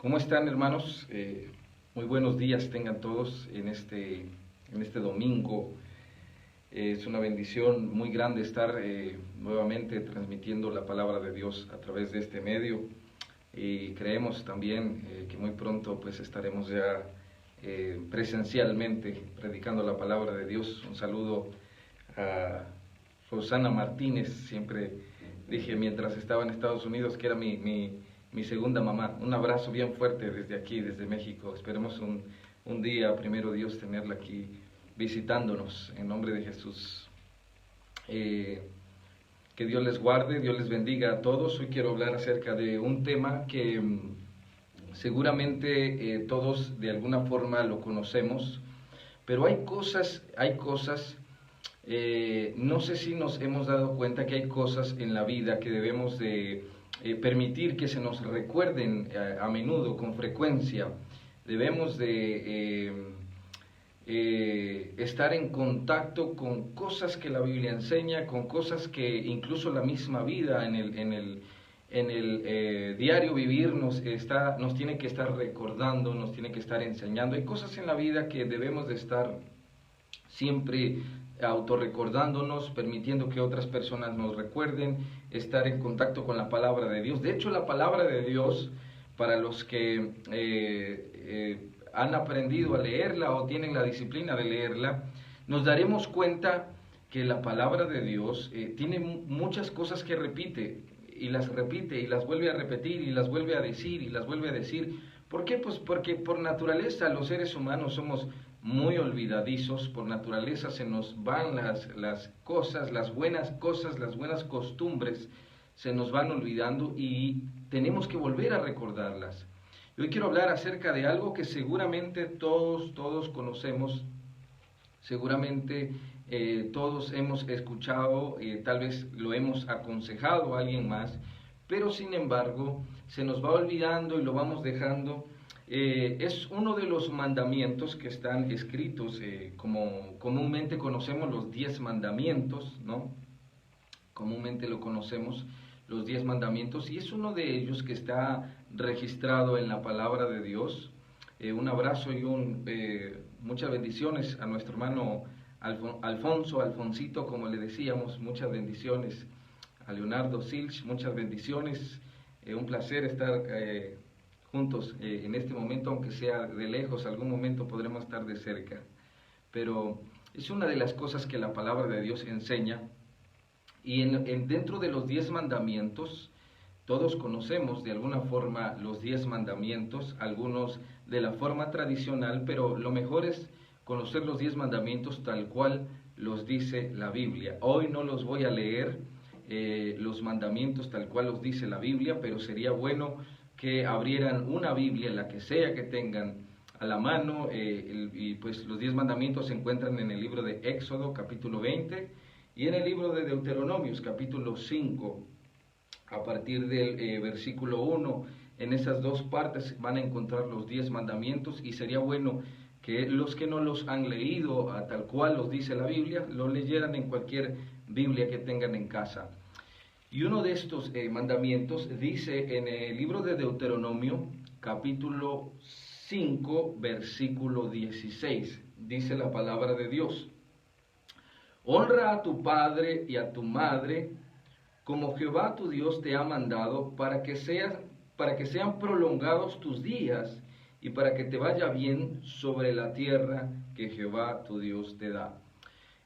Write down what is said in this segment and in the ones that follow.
¿Cómo están, hermanos? Muy buenos días tengan todos en este domingo. Es una bendición muy grande estar nuevamente transmitiendo la palabra de Dios a través de este medio, y creemos también que muy pronto pues estaremos ya presencialmente predicando la palabra de Dios. Un saludo a Rosana Martínez. Siempre dije mientras estaba en Estados Unidos que era mi segunda mamá. Un abrazo bien fuerte desde aquí, desde México. Esperemos un día, primero Dios, tenerla aquí visitándonos en nombre de Jesús. Que Dios les guarde, Dios les bendiga a todos. Hoy quiero hablar acerca de un tema que seguramente todos de alguna forma lo conocemos, pero hay cosas, no sé si nos hemos dado cuenta que hay cosas en la vida que debemos de permitir que se nos recuerden a menudo, con frecuencia. Debemos de estar en contacto con cosas que la Biblia enseña, con cosas que incluso la misma vida en el diario vivir nos tiene que estar recordando, nos tiene que estar enseñando. Hay cosas en la vida que debemos de estar siempre autorrecordándonos, permitiendo que otras personas nos recuerden, estar en contacto con la palabra de Dios. De hecho, la palabra de Dios, para los que han aprendido a leerla o tienen la disciplina de leerla, nos daremos cuenta que la palabra de Dios tiene muchas cosas que repite y las vuelve a repetir y las vuelve a decir y las vuelve a decir. ¿Por qué? Pues porque por naturaleza los seres humanos somos muy olvidadizos. Por naturaleza se nos van las cosas, las buenas costumbres se nos van olvidando y tenemos que volver a recordarlas. Hoy quiero hablar acerca de algo que seguramente todos conocemos, seguramente todos hemos escuchado, tal vez lo hemos aconsejado a alguien más, pero sin embargo se nos va olvidando y lo vamos dejando. Es uno de los mandamientos que están escritos, como comúnmente conocemos los 10 mandamientos, ¿no? Comúnmente lo conocemos, los 10 mandamientos, y es uno de ellos que está registrado en la palabra de Dios. Un abrazo y muchas bendiciones a nuestro hermano Alfonsito, como le decíamos, muchas bendiciones. A Leonardo Silch, muchas bendiciones. Un placer estar juntos en este momento, aunque sea de lejos. Algún momento podremos estar de cerca, pero es una de las cosas que la palabra de Dios enseña. Y dentro de los 10 mandamientos, todos conocemos de alguna forma los 10 mandamientos, algunos de la forma tradicional, pero lo mejor es conocer los 10 mandamientos tal cual los dice la Biblia. Hoy no los voy a leer, los mandamientos tal cual los dice la Biblia, pero sería bueno que abrieran una Biblia, la que sea que tengan a la mano, y pues los 10 mandamientos se encuentran en el libro de Éxodo, capítulo 20, y en el libro de Deuteronomios, capítulo 5, a partir del versículo 1, en esas dos partes van a encontrar los 10 mandamientos, y sería bueno que los que no los han leído a tal cual los dice la Biblia, lo leyeran en cualquier Biblia que tengan en casa. Y uno de estos mandamientos dice en el libro de Deuteronomio, capítulo 5, versículo 16, dice la palabra de Dios: honra a tu padre y a tu madre, como Jehová tu Dios te ha mandado, para que sean prolongados tus días y para que te vaya bien sobre la tierra que Jehová tu Dios te da.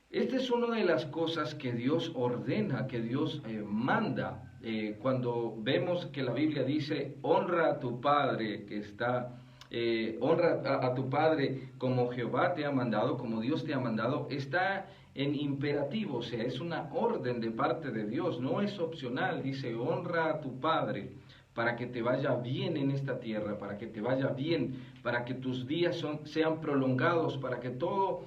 Esta es una de las cosas que Dios ordena, que Dios manda. Cuando vemos que la Biblia dice, honra a tu padre, honra a tu padre como Jehová te ha mandado, como Dios te ha mandado, está en imperativo, o sea, es una orden de parte de Dios, no es opcional. Dice, honra a tu padre para que te vaya bien en esta tierra, para que te vaya bien, para que tus días sean prolongados, para que todo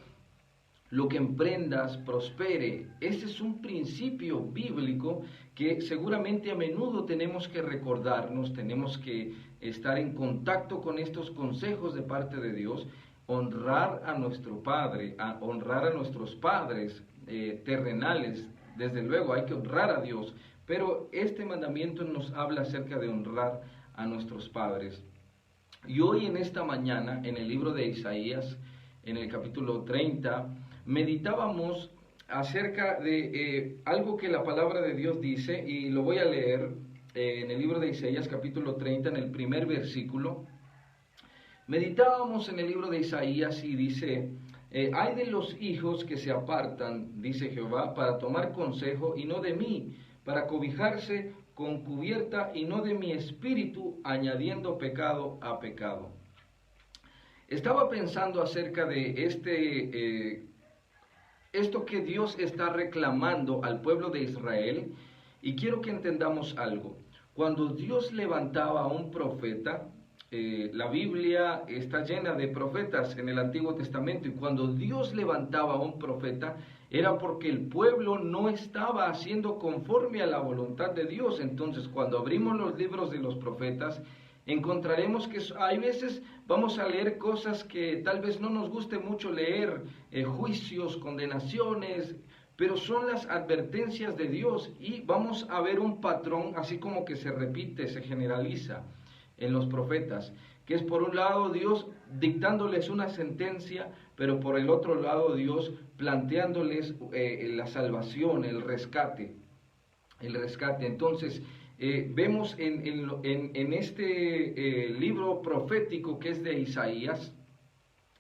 lo que emprendas prospere. Ese es un principio bíblico que seguramente a menudo tenemos que recordarnos, tenemos que estar en contacto con estos consejos de parte de Dios. Honrar a nuestro Padre, honrar a nuestros padres terrenales. Desde luego hay que honrar a Dios, pero este mandamiento nos habla acerca de honrar a nuestros padres. Y hoy en esta mañana, en el libro de Isaías, en el capítulo 30, meditábamos acerca de algo que la palabra de Dios dice, y lo voy a leer en el libro de Isaías capítulo 30, en el primer versículo. Meditábamos en el libro de Isaías y dice, hay de los hijos que se apartan, dice Jehová, para tomar consejo y no de mí, para cobijarse con cubierta y no de mi espíritu, añadiendo pecado a pecado. Estaba pensando acerca de esto que Dios está reclamando al pueblo de Israel, y quiero que entendamos algo. Cuando Dios levantaba a un profeta, la Biblia está llena de profetas en el Antiguo Testamento, y cuando Dios levantaba a un profeta era porque el pueblo no estaba haciendo conforme a la voluntad de Dios. Entonces, cuando abrimos los libros de los profetas, encontraremos que hay veces vamos a leer cosas que tal vez no nos guste mucho leer, juicios, condenaciones, pero son las advertencias de Dios, y vamos a ver un patrón así como que se repite, se generaliza en los profetas, que es por un lado Dios dictándoles una sentencia, pero por el otro lado Dios planteándoles la salvación, el rescate. Entonces, vemos en este libro profético que es de Isaías,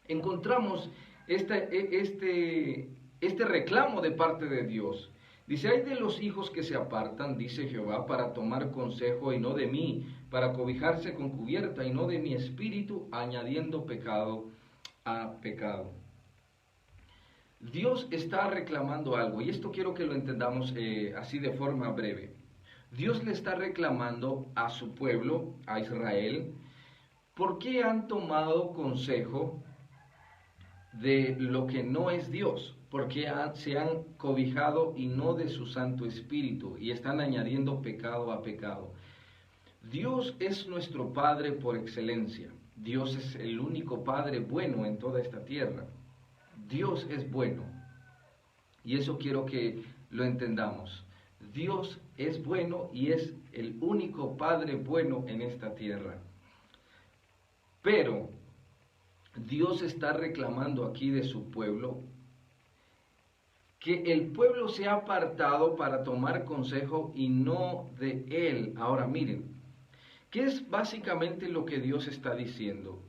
encontramos este reclamo de parte de Dios. Dice, hay de los hijos que se apartan, dice Jehová, para tomar consejo y no de mí, para cobijarse con cubierta y no de mi espíritu, añadiendo pecado a pecado. Dios está reclamando algo, y esto quiero que lo entendamos así de forma breve. Dios le está reclamando a su pueblo, a Israel, ¿por qué han tomado consejo de lo que no es Dios? Porque se han cobijado y no de su Santo Espíritu, y están añadiendo pecado a pecado. Dios es nuestro Padre por excelencia. Dios es el único Padre bueno en toda esta tierra. Dios es bueno, y eso quiero que lo entendamos. Dios es bueno y es el único Padre bueno en esta tierra. Pero Dios está reclamando aquí de su pueblo que el pueblo se ha apartado para tomar consejo y no de Él. Ahora miren, ¿qué es básicamente lo que Dios está diciendo?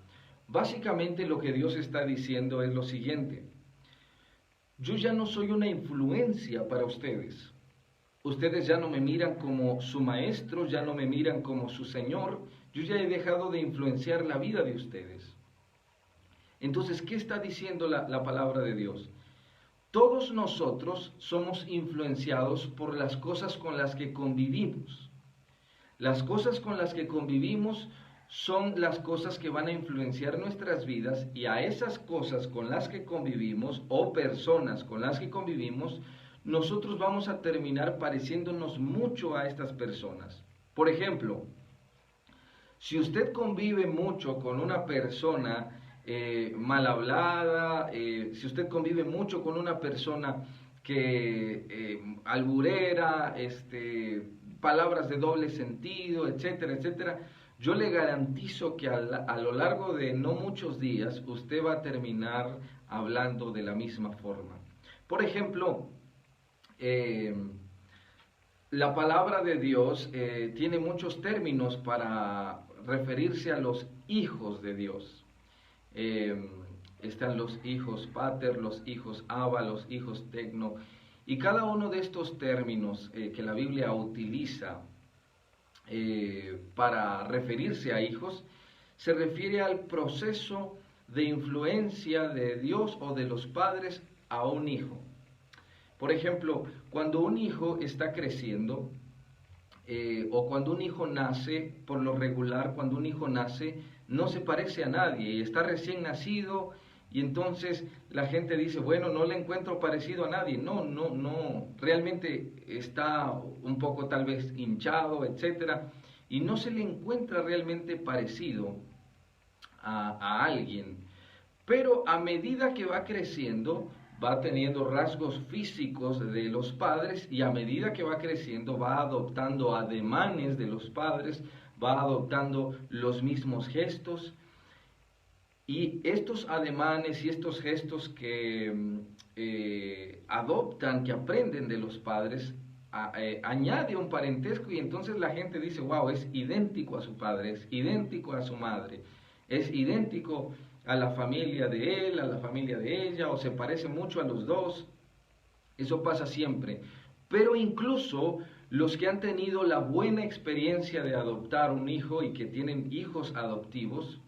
Básicamente lo que Dios está diciendo es lo siguiente: yo ya no soy una influencia para ustedes. Ustedes ya no me miran como su maestro, ya no me miran como su Señor. Yo ya he dejado de influenciar la vida de ustedes. Entonces, ¿qué está diciendo la palabra de Dios? Todos nosotros somos influenciados por las cosas con las que convivimos. Las cosas con las que convivimos son las cosas que van a influenciar nuestras vidas, y a esas cosas con las que convivimos o personas con las que convivimos, nosotros vamos a terminar pareciéndonos mucho a estas personas. Por ejemplo, si usted convive mucho con una persona mal hablada, si usted convive mucho con una persona que alburera, palabras de doble sentido, etcétera, etcétera, yo le garantizo que a lo largo de no muchos días usted va a terminar hablando de la misma forma. Por ejemplo, la palabra de Dios tiene muchos términos para referirse a los hijos de Dios. Están los hijos pater, los hijos abba, los hijos tecno, y cada uno de estos términos que la Biblia utiliza para referirse a hijos, se refiere al proceso de influencia de Dios o de los padres a un hijo. Por ejemplo, cuando un hijo está creciendo, o cuando un hijo nace, por lo regular, cuando un hijo nace, no se parece a nadie, y está recién nacido, y entonces la gente dice, bueno, no le encuentro parecido a nadie. No, realmente está un poco tal vez hinchado, etcétera, y no se le encuentra realmente parecido a alguien. Pero a medida que va creciendo, va teniendo rasgos físicos de los padres, y a medida que va creciendo va adoptando ademanes de los padres, va adoptando los mismos gestos. Y estos ademanes y estos gestos que adoptan, que aprenden de los padres, añade un parentesco y entonces la gente dice, wow, es idéntico a su padre, es idéntico a su madre, es idéntico a la familia de él, a la familia de ella, o se parece mucho a los dos. Eso pasa siempre. Pero incluso los que han tenido la buena experiencia de adoptar un hijo y que tienen hijos adoptivos,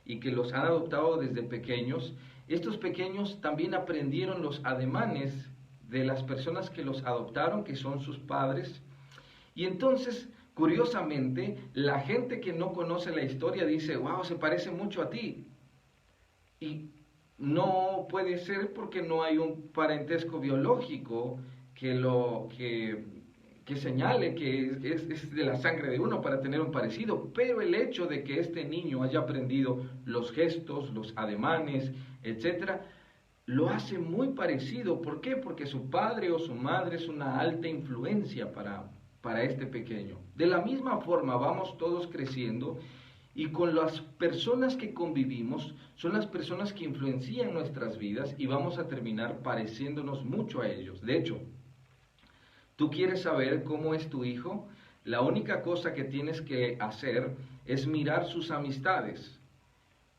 y que los han adoptado desde pequeños, estos pequeños también aprendieron los ademanes de las personas que los adoptaron, que son sus padres. Y entonces, curiosamente, la gente que no conoce la historia dice, wow, se parece mucho a ti. Y no puede ser porque no hay un parentesco biológico que señale que es de la sangre de uno para tener un parecido, pero el hecho de que este niño haya aprendido los gestos, los ademanes, etcétera, lo hace muy parecido. ¿Por qué? Porque su padre o su madre es una alta influencia para este pequeño. De la misma forma vamos todos creciendo y con las personas que convivimos son las personas que influencian nuestras vidas y vamos a terminar pareciéndonos mucho a ellos. De hecho, ¿tú quieres saber cómo es tu hijo? La única cosa que tienes que hacer es mirar sus amistades.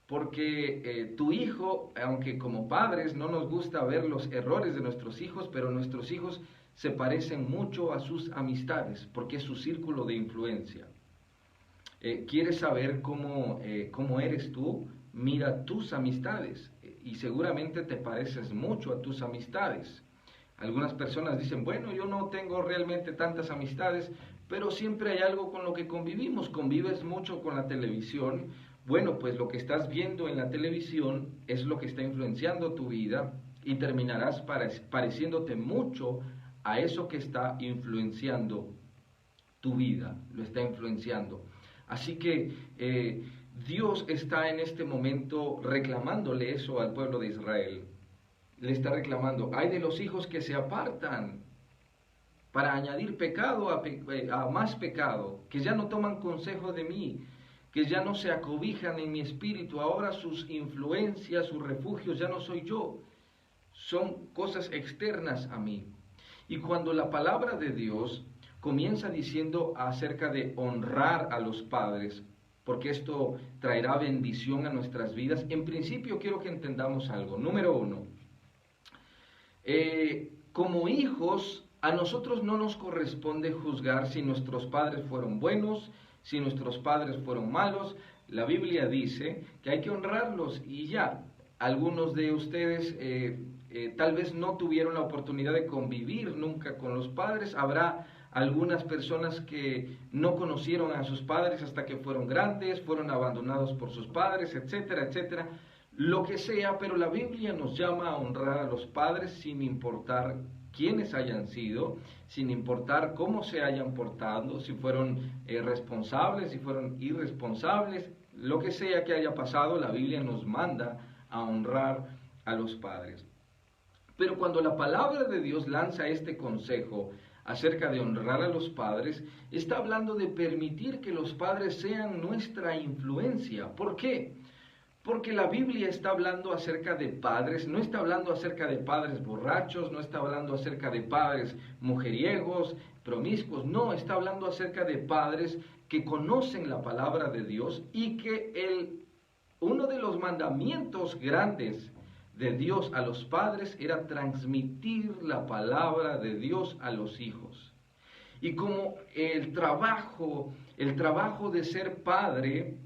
Porque tu hijo, aunque como padres no nos gusta ver los errores de nuestros hijos, pero nuestros hijos se parecen mucho a sus amistades, porque es su círculo de influencia. ¿Quieres saber cómo eres tú? Mira tus amistades y seguramente te pareces mucho a tus amistades. Algunas personas dicen, bueno, yo no tengo realmente tantas amistades, pero siempre hay algo con lo que convivimos. Convives mucho con la televisión. Bueno, pues lo que estás viendo en la televisión es lo que está influenciando tu vida y terminarás pareciéndote mucho a eso que está influenciando tu vida, lo está influenciando. Así que Dios está en este momento reclamándole eso al pueblo de Israel. Le está reclamando, ay de los hijos que se apartan para añadir pecado a más pecado, que ya no toman consejo de mí, que ya no se acobijan en mi espíritu, ahora sus influencias, sus refugios ya no soy yo, son cosas externas a mí. Y cuando la palabra de Dios comienza diciendo acerca de honrar a los padres, porque esto traerá bendición a nuestras vidas, en principio quiero que entendamos algo. Número uno, como hijos, a nosotros no nos corresponde juzgar si nuestros padres fueron buenos, si nuestros padres fueron malos. La Biblia dice que hay que honrarlos y ya. Algunos de ustedes tal vez no tuvieron la oportunidad de convivir nunca con los padres. Habrá algunas personas que no conocieron a sus padres hasta que fueron grandes, fueron abandonados por sus padres, etcétera, etcétera. Lo que sea, pero la Biblia nos llama a honrar a los padres sin importar quiénes hayan sido, sin importar cómo se hayan portado, si fueron responsables, si fueron irresponsables, lo que sea que haya pasado, la Biblia nos manda a honrar a los padres. Pero cuando la palabra de Dios lanza este consejo acerca de honrar a los padres, está hablando de permitir que los padres sean nuestra influencia. ¿Por qué? Porque la Biblia está hablando acerca de padres, no está hablando acerca de padres borrachos, no está hablando acerca de padres mujeriegos, promiscuos, no, está hablando acerca de padres que conocen la palabra de Dios y que uno de los mandamientos grandes de Dios a los padres era transmitir la palabra de Dios a los hijos. Y como el trabajo de ser padre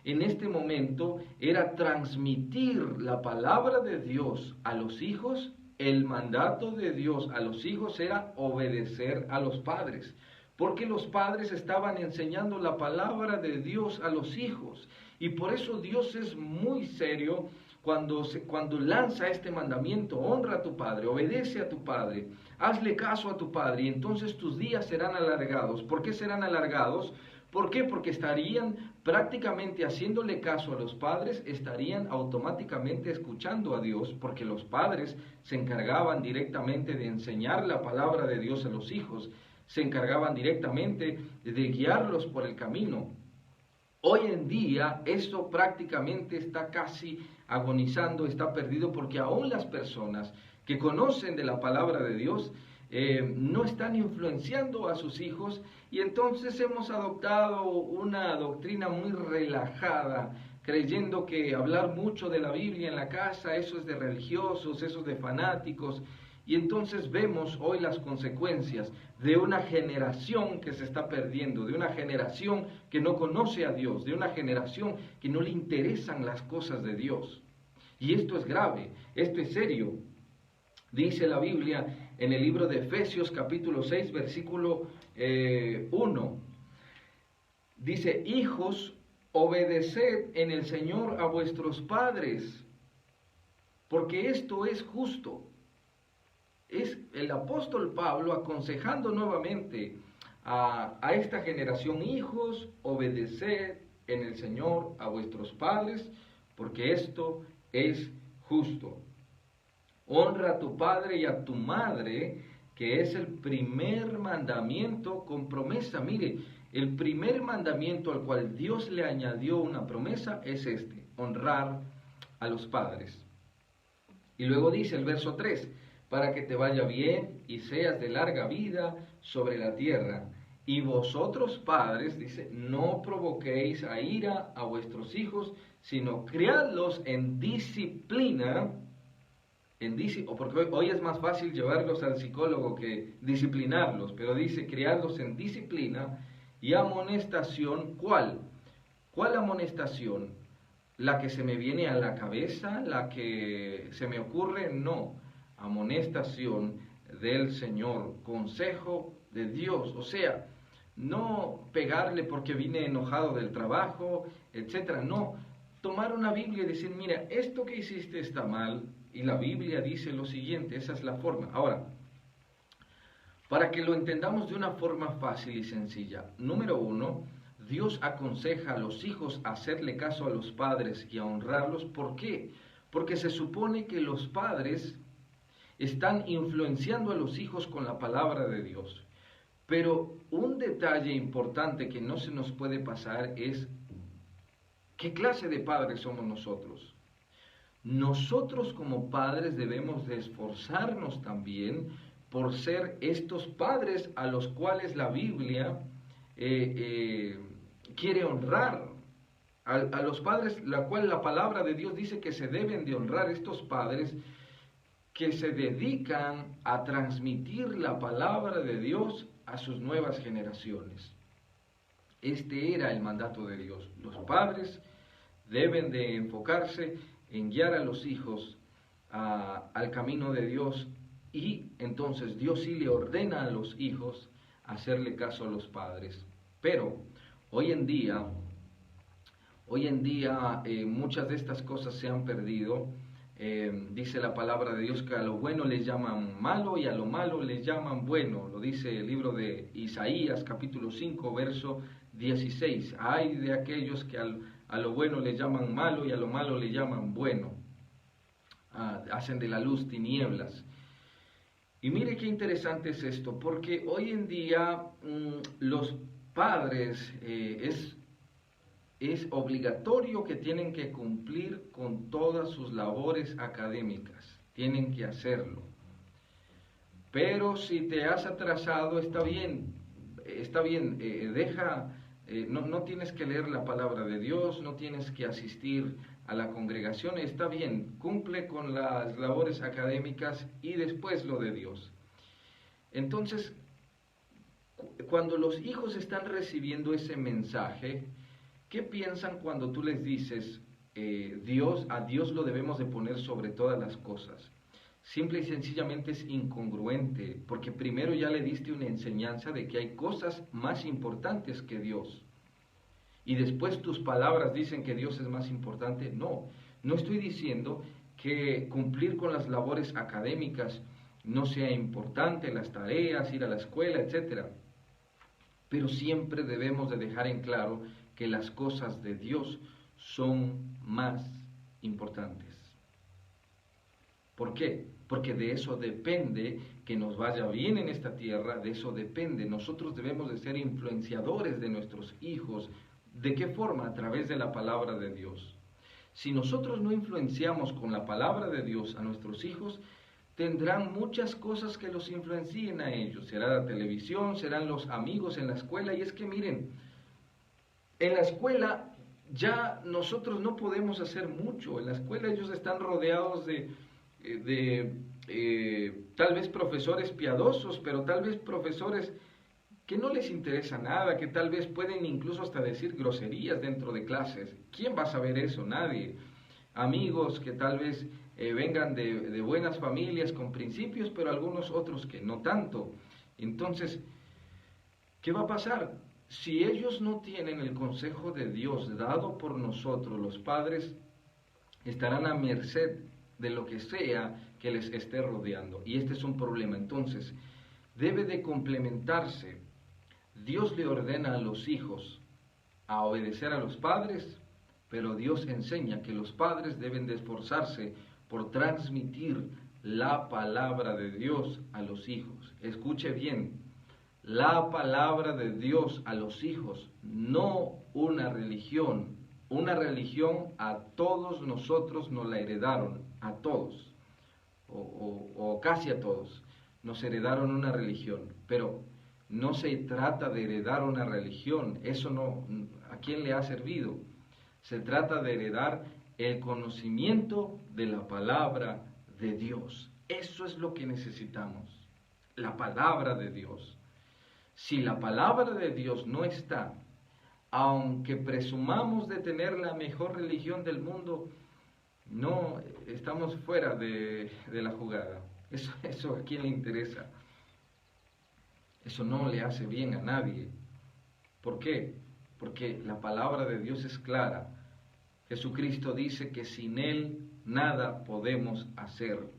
en este momento era transmitir la palabra de Dios a los hijos, el mandato de Dios a los hijos era obedecer a los padres, porque los padres estaban enseñando la palabra de Dios a los hijos. Y por eso Dios es muy serio cuando lanza este mandamiento: honra a tu padre, obedece a tu padre, hazle caso a tu padre, y entonces tus días serán alargados. ¿Por qué serán alargados? ¿Por qué? Porque estarían prácticamente haciéndole caso a los padres, estarían automáticamente escuchando a Dios, porque los padres se encargaban directamente de enseñar la palabra de Dios a los hijos, se encargaban directamente de guiarlos por el camino. Hoy en día esto prácticamente está casi agonizando, está perdido, porque aún las personas que conocen de la palabra de Dios no están influenciando a sus hijos, y entonces hemos adoptado una doctrina muy relajada, creyendo que hablar mucho de la Biblia en la casa, eso es de religiosos, eso es de fanáticos. Y entonces vemos hoy las consecuencias de una generación que se está perdiendo, de una generación que no conoce a Dios, de una generación que no le interesan las cosas de Dios. Y esto es grave, esto es serio. Dice la Biblia en el libro de Efesios capítulo 6, versículo 1. Dice: hijos, obedeced en el Señor a vuestros padres, porque esto es justo. Es el apóstol Pablo aconsejando nuevamente a esta generación: hijos, obedeced en el Señor a vuestros padres, porque esto es justo. Honra a tu padre y a tu madre, que es el primer mandamiento con promesa. Mire, el primer mandamiento al cual Dios le añadió una promesa es este: honrar a los padres. Y luego dice el verso 3: para que te vaya bien y seas de larga vida sobre la tierra. Y vosotros, padres, dice, no provoquéis a ira a vuestros hijos, sino criadlos en disciplina, porque hoy es más fácil llevarlos al psicólogo que disciplinarlos, pero dice criarlos en disciplina y amonestación. ¿Cuál? ¿Cuál amonestación? ¿La que se me viene a la cabeza? ¿La que se me ocurre? No. Amonestación del Señor, consejo de Dios. O sea, no pegarle porque vine enojado del trabajo, etcétera. No, tomar una Biblia y decir: mira, esto que hiciste está mal, y la Biblia dice lo siguiente. Esa es la forma. Ahora, para que lo entendamos de una forma fácil y sencilla: número 1, Dios aconseja a los hijos a hacerle caso a los padres y a honrarlos. ¿Por qué? Porque se supone que los padres están influenciando a los hijos con la palabra de Dios. Pero un detalle importante que no se nos puede pasar es: ¿qué clase de padres somos nosotros? Nosotros como padres debemos de esforzarnos también por ser estos padres a los cuales la Biblia quiere honrar. A los padres, la cual la palabra de Dios dice que se deben de honrar, estos padres que se dedican a transmitir la palabra de Dios a sus nuevas generaciones. Este era el mandato de Dios. Los padres deben de enfocarse en guiar a los hijos al camino de Dios, y entonces Dios sí le ordena a los hijos hacerle caso a los padres. Pero hoy en día muchas de estas cosas se han perdido. Dice la palabra de Dios que a lo bueno les llaman malo y a lo malo les llaman bueno. Lo dice el libro de Isaías capítulo 5 verso 16. Ay de aquellos que a lo bueno le llaman malo y a lo malo le llaman bueno. Hacen de la luz tinieblas. Y mire qué interesante es esto, porque hoy en día los padres es obligatorio que tienen que cumplir con todas sus labores académicas, tienen que hacerlo. Pero si te has atrasado, está bien, no tienes que leer la palabra de Dios, no tienes que asistir a la congregación, está bien, cumple con las labores académicas y después lo de Dios. Entonces, cuando los hijos están recibiendo ese mensaje, ¿qué piensan cuando tú les dices, a Dios lo debemos de poner sobre todas las cosas? Simple y sencillamente es incongruente, porque primero ya le diste una enseñanza de que hay cosas más importantes que Dios, y después tus palabras dicen que Dios es más importante. No estoy diciendo que cumplir con las labores académicas no sea importante, las tareas, ir a la escuela, etc. Pero siempre debemos de dejar en claro que las cosas de Dios son más importantes. ¿Por qué? Porque de eso depende que nos vaya bien en esta tierra, de eso depende. Nosotros debemos de ser influenciadores de nuestros hijos, ¿De qué forma? A través de la palabra de Dios. Si nosotros no influenciamos con la palabra de Dios a nuestros hijos, tendrán muchas cosas que los influencien a ellos. Será la televisión, serán los amigos en la escuela. Y es que miren, en la escuela ya nosotros no podemos hacer mucho. En la escuela ellos están rodeados de tal vez profesores piadosos, pero tal vez profesores que no les interesa nada, que tal vez pueden incluso hasta decir groserías dentro de clases. ¿Quién va a saber eso? Nadie. Amigos que tal vez vengan de buenas familias con principios, pero algunos otros que no tanto. Entonces, ¿qué va a pasar? Si ellos no tienen el consejo de Dios dado por nosotros, los padres, estarán a merced de lo que sea que les esté rodeando. Y este es un problema. Entonces, debe de complementarse. Dios le ordena a los hijos a obedecer a los padres, pero Dios enseña que los padres deben de esforzarse por transmitir la palabra de Dios a los hijos. Escuche bien, la palabra de Dios a los hijos, no una religión. Una religión a todos nosotros nos la heredaron, a todos, o casi a todos, nos heredaron una religión, pero no se trata de heredar una religión, eso no, ¿a quién le ha servido? Se trata de heredar el conocimiento de la palabra de Dios. Eso es lo que necesitamos, la palabra de Dios. Si la palabra de Dios no está, aunque presumamos de tener la mejor religión del mundo, no estamos fuera de la jugada. Eso a quién le interesa. Eso no le hace bien a nadie. ¿Por qué? Porque la palabra de Dios es clara. Jesucristo dice que sin Él nada podemos hacer.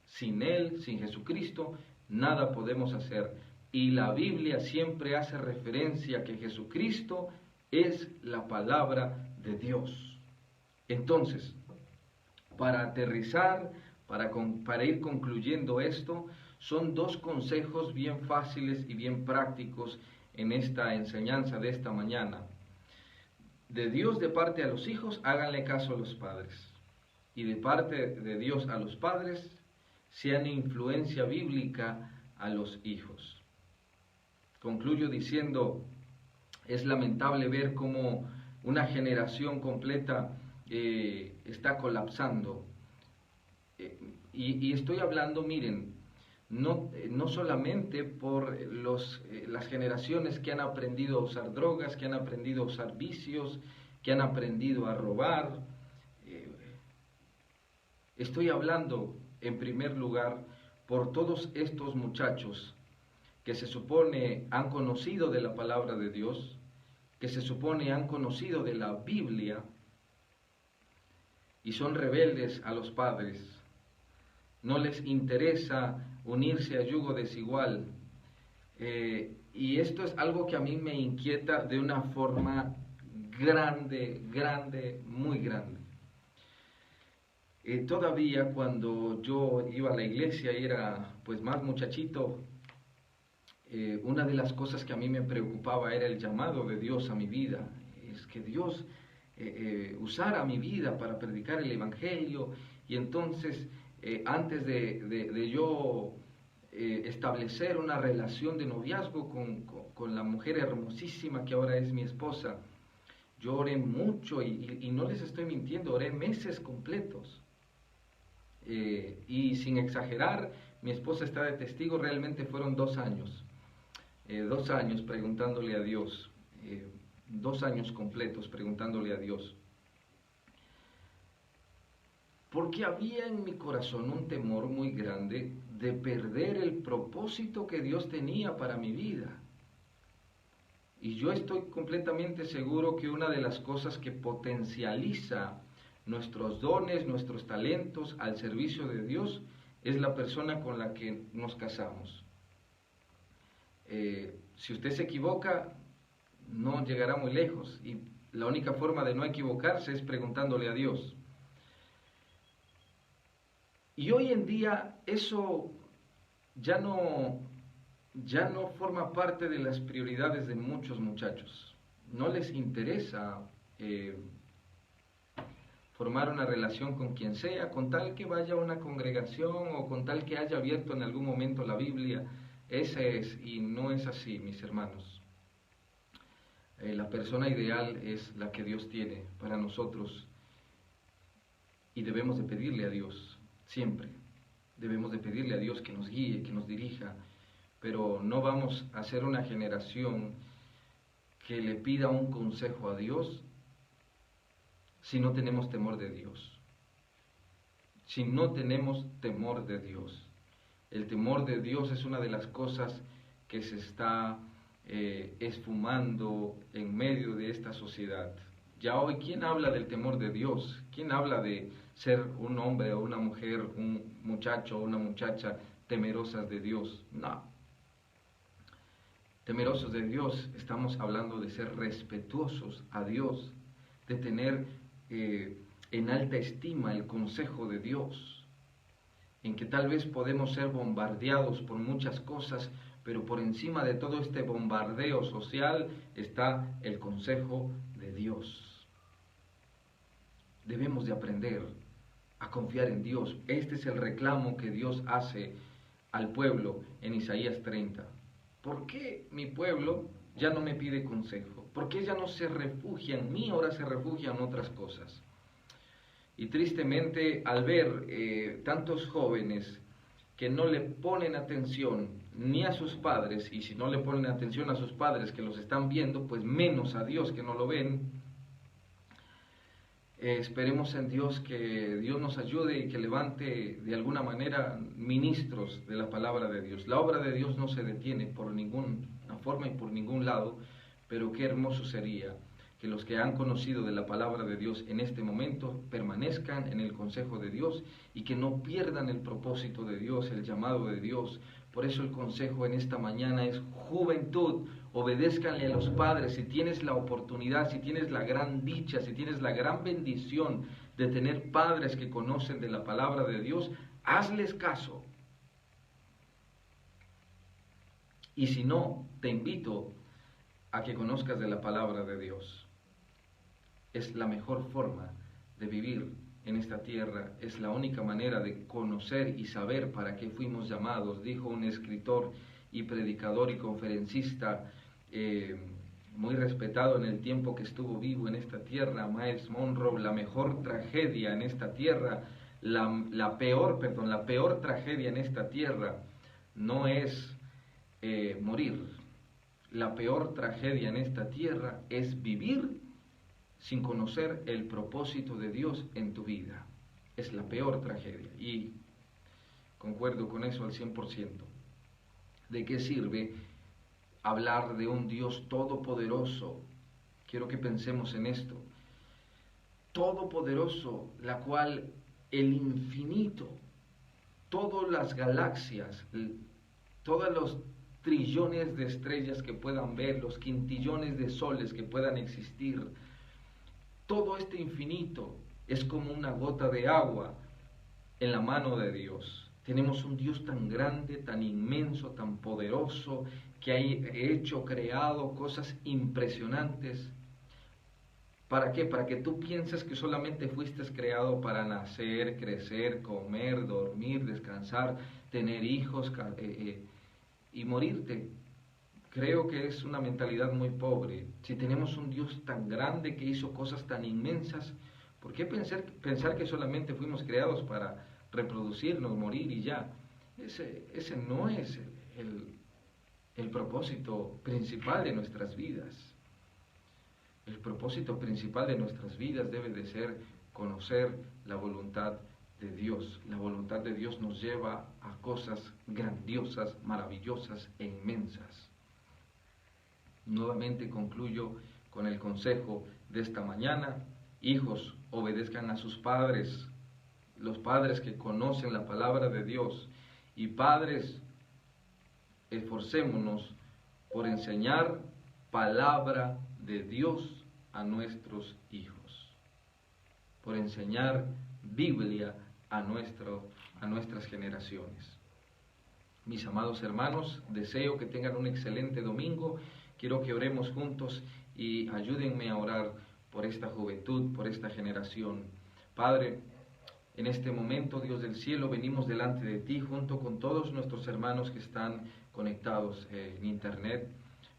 Sin Él, sin Jesucristo, nada podemos hacer. Y la Biblia siempre hace referencia a que Jesucristo es la palabra de Dios. Entonces, para aterrizar, para ir concluyendo esto, son dos consejos bien fáciles y bien prácticos en esta enseñanza de esta mañana. De Dios de parte a los hijos, háganle caso a los padres. Y de parte de Dios a los padres, sean influencia bíblica a los hijos. Concluyo diciendo, es lamentable ver cómo una generación completa está colapsando. Y estoy hablando, miren, no solamente por las generaciones que han aprendido a usar drogas, que han aprendido a usar vicios, que han aprendido a robar. Estoy hablando, en primer lugar, por todos estos muchachos que se supone han conocido de la palabra de Dios, que se supone han conocido de la Biblia y son rebeldes a los padres. No les interesa unirse a yugo desigual. Y esto es algo que a mí me inquieta de una forma grande, muy grande. Todavía cuando yo iba a la iglesia y era pues más muchachito, una de las cosas que a mí me preocupaba era el llamado de Dios a mi vida. Es que Dios usara mi vida para predicar el Evangelio. Y entonces, antes de yo establecer una relación de noviazgo con la mujer hermosísima que ahora es mi esposa, yo oré mucho y no les estoy mintiendo, oré meses completos. Y sin exagerar, mi esposa está de testigo, realmente fueron 2 años. 2 años preguntándole a Dios, 2 años completos preguntándole a Dios. Porque había en mi corazón un temor muy grande de perder el propósito que Dios tenía para mi vida. Y yo estoy completamente seguro que una de las cosas que potencializa nuestros dones, nuestros talentos al servicio de Dios, es la persona con la que nos casamos. Si usted se equivoca, no llegará muy lejos, y la única forma de no equivocarse es preguntándole a Dios. Y hoy en día eso ya no forma parte de las prioridades de muchos muchachos. no les interesa formar una relación con quien sea, con tal que vaya a una congregación o con tal que haya abierto en algún momento la Biblia. Ese es, y no es así, mis hermanos. La persona ideal es la que Dios tiene para nosotros y debemos de pedirle a Dios, siempre. Debemos de pedirle a Dios que nos guíe, que nos dirija, pero no vamos a ser una generación que le pida un consejo a Dios si no tenemos temor de Dios. Si no tenemos temor de Dios. El temor de Dios es una de las cosas que se está esfumando en medio de esta sociedad. Ya hoy, ¿quién habla del temor de Dios? ¿Quién habla de ser un hombre o una mujer, un muchacho o una muchacha temerosas de Dios? No. Temerosos de Dios, estamos hablando de ser respetuosos a Dios, de tener en alta estima el consejo de Dios, en que tal vez podemos ser bombardeados por muchas cosas, pero por encima de todo este bombardeo social está el consejo de Dios. Debemos de aprender a confiar en Dios. Este es el reclamo que Dios hace al pueblo en Isaías 30. ¿Por qué mi pueblo ya no me pide consejo? ¿Por qué ya no se refugia en mí, ahora se refugia en otras cosas? Y tristemente, al ver tantos jóvenes que no le ponen atención ni a sus padres, y si no le ponen atención a sus padres que los están viendo, pues menos a Dios que no lo ven, esperemos en Dios que Dios nos ayude y que levante de alguna manera ministros de la palabra de Dios. La obra de Dios no se detiene por ninguna forma y por ningún lado, pero qué hermoso sería que los que han conocido de la palabra de Dios en este momento permanezcan en el consejo de Dios y que no pierdan el propósito de Dios, el llamado de Dios. Por eso el consejo en esta mañana es: juventud, obedézcanle a los padres. Si tienes la oportunidad, si tienes la gran dicha, si tienes la gran bendición de tener padres que conocen de la palabra de Dios, hazles caso. Y si no, te invito a que conozcas de la palabra de Dios. Es la mejor forma de vivir en esta tierra, es la única manera de conocer y saber para qué fuimos llamados. Dijo un escritor y predicador y conferencista muy respetado en el tiempo que estuvo vivo en esta tierra, Miles Monroe: la mejor tragedia en esta tierra, la peor tragedia en esta tierra no es morir. La peor tragedia en esta tierra es vivir sin conocer el propósito de Dios en tu vida. Es la peor tragedia, y concuerdo con eso al 100%. ¿De qué sirve hablar de un Dios todopoderoso? Quiero que pensemos en esto. Todopoderoso, la cual el infinito, todas las galaxias, todos los trillones de estrellas que puedan ver, los quintillones de soles que puedan existir, todo este infinito es como una gota de agua en la mano de Dios. Tenemos un Dios tan grande, tan inmenso, tan poderoso, que ha creado cosas impresionantes. ¿Para qué? Para que tú pienses que solamente fuiste creado para nacer, crecer, comer, dormir, descansar, tener hijos y morirte. Creo que es una mentalidad muy pobre. Si tenemos un Dios tan grande que hizo cosas tan inmensas, ¿por qué pensar que solamente fuimos creados para reproducirnos, morir y ya? Ese no es el propósito principal de nuestras vidas. El propósito principal de nuestras vidas debe de ser conocer la voluntad de Dios. La voluntad de Dios nos lleva a cosas grandiosas, maravillosas e inmensas. Nuevamente concluyo con el consejo de esta mañana: hijos, obedezcan a sus padres, los padres que conocen la palabra de Dios. Y padres, esforcémonos por enseñar palabra de Dios a nuestros hijos, por enseñar Biblia a nuestras generaciones. Mis amados hermanos, deseo que tengan un excelente domingo, quiero que oremos juntos y ayúdenme a orar por esta juventud, por esta generación. Padre, en este momento, Dios del cielo, venimos delante de ti junto con todos nuestros hermanos que están conectados en internet.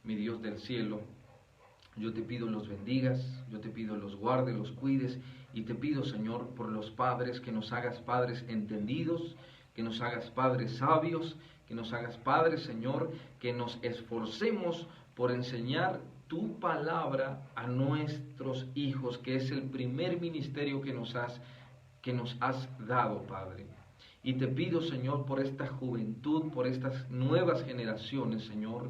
Mi Dios del cielo, yo te pido los bendigas, yo te pido los guardes, los cuides, y te pido, Señor, por los padres, que nos hagas padres entendidos, que nos hagas padres sabios, que nos hagas padres, Señor, que nos esforcemos por enseñar tu palabra a nuestros hijos, que es el primer ministerio que nos has dado, Padre. Y te pido, Señor, por esta juventud, por estas nuevas generaciones, Señor,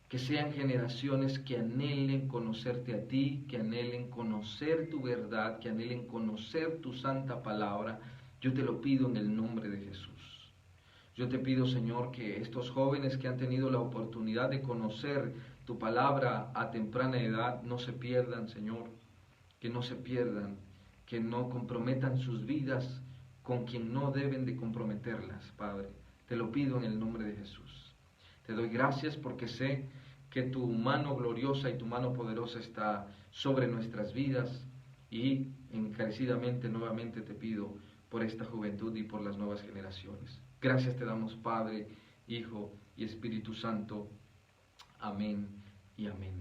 que sean generaciones que anhelen conocerte a ti, que anhelen conocer tu verdad, que anhelen conocer tu santa palabra. Yo te lo pido en el nombre de Jesús. Yo te pido, Señor, que estos jóvenes que han tenido la oportunidad de conocer tu palabra a temprana edad no se pierdan, Señor, que no se pierdan, que no comprometan sus vidas con quien no deben de comprometerlas, Padre. Te lo pido en el nombre de Jesús. Te doy gracias porque sé que tu mano gloriosa y tu mano poderosa está sobre nuestras vidas, y encarecidamente nuevamente te pido por esta juventud y por las nuevas generaciones. Gracias te damos, Padre, Hijo y Espíritu Santo. Amén y amén.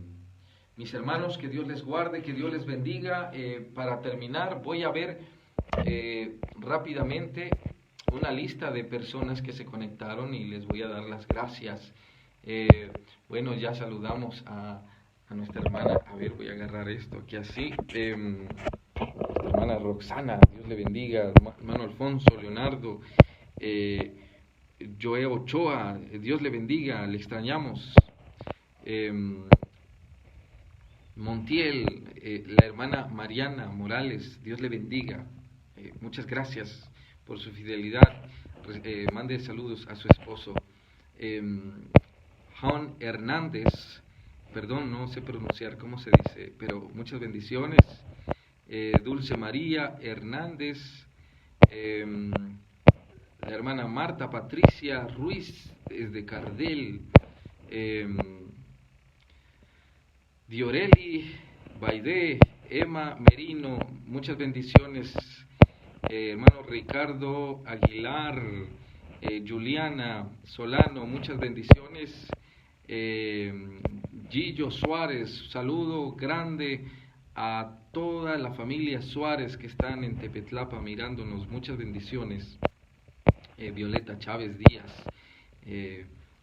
Mis hermanos, que Dios les guarde, que Dios les bendiga. Para terminar, voy a ver rápidamente una lista de personas que se conectaron y les voy a dar las gracias. Bueno, ya saludamos a nuestra hermana. A ver, voy a agarrar esto aquí así. Nuestra hermana Roxana, Dios le bendiga. Hermano Alfonso, Leonardo, Joe Ochoa, Dios le bendiga, le extrañamos. Montiel, la hermana Mariana Morales, Dios le bendiga. Muchas gracias por su fidelidad. Mande saludos a su esposo. Juan Hernández, perdón, no sé pronunciar cómo se dice, pero muchas bendiciones. Dulce María Hernández, la hermana Marta Patricia Ruiz desde Cardel, Dioreli Baide, Emma Merino, muchas bendiciones. Hermano Ricardo Aguilar, Juliana Solano, muchas bendiciones. Gillo Suárez, saludo grande a toda la familia Suárez que están en Tepetlapa mirándonos, muchas bendiciones. Violeta Chávez Díaz,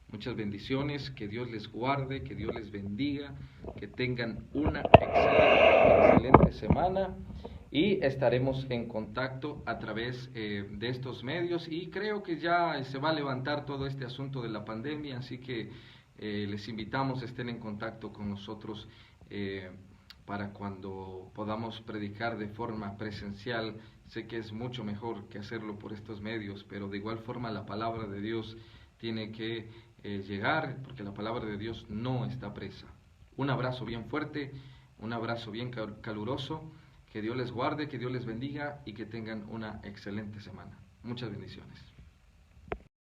muchas bendiciones, que Dios les guarde, que Dios les bendiga, que tengan una excelente semana, y estaremos en contacto a través de estos medios, y creo que ya se va a levantar todo este asunto de la pandemia, así que les invitamos a estén en contacto con nosotros para cuando podamos predicar de forma presencial. Sé que es mucho mejor que hacerlo por estos medios, pero de igual forma la palabra de Dios tiene que llegar, porque la palabra de Dios no está presa. Un abrazo bien fuerte, un abrazo bien caluroso, que Dios les guarde, que Dios les bendiga y que tengan una excelente semana. Muchas bendiciones.